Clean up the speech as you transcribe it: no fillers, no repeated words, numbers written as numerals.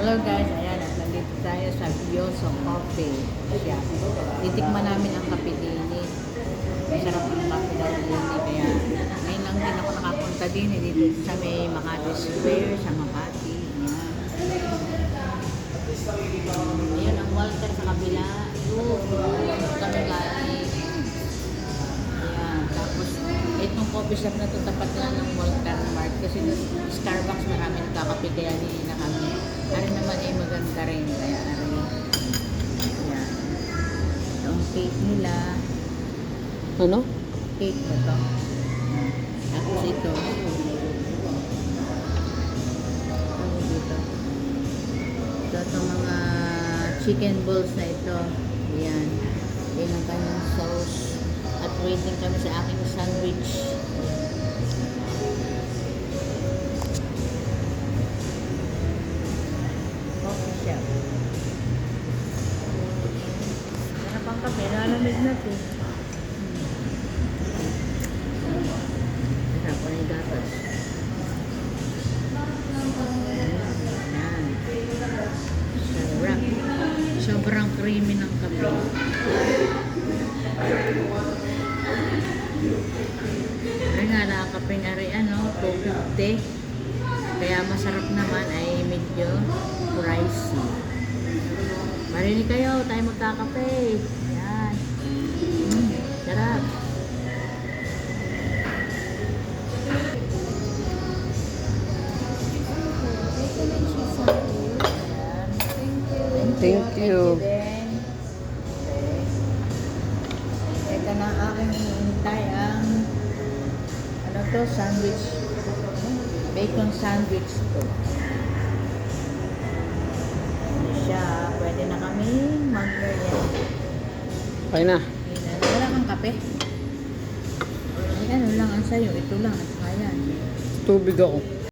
Hello guys, ayan at nandito tayo sa Bioso Coffee Shop. Titikman namin ang kape dini. Masarap ang kape daw dini. Kaya ngayon lang din ako nakapunta din dito sa may Makati Square sa Makati. Ayan ang Walter sa kabila. Kami galing. Ayan. Tapos itong coffee shop na ito tapat lang ng Walter Mart. Kasi Starbucks marami nagkakape kaya hindi na kami. Ari naman ay maganda rin. Kaya ari. Ayan. Ito ang cake nila. Ano? Cake na to. Tapos ito. Ano dito? Ito itong mga chicken balls na ito. Ayan. Yan ang kanyang sauce. At waiting kami sa aking sandwich. Coffee shop. Ano pang kape? Nalamig natin. Sarap ko na yung gatas. Ayan. Sarap. Sobrang creamy ng kape. Ay nga, nakakape nga rin, 250. Kaya masarap naman ay medyo pricey. Marinig kayo, tayo magkakape. Ayan. Sarap. Thank you. Then, ito na ang aking hinihintay ang sandwich. Bacon sandwich to. Ano siya, pwede na kami mag-merienda. Okay na. Wala kang kape? Ay, ano lang ang sayo, ito lang at kaya. Tubig ako.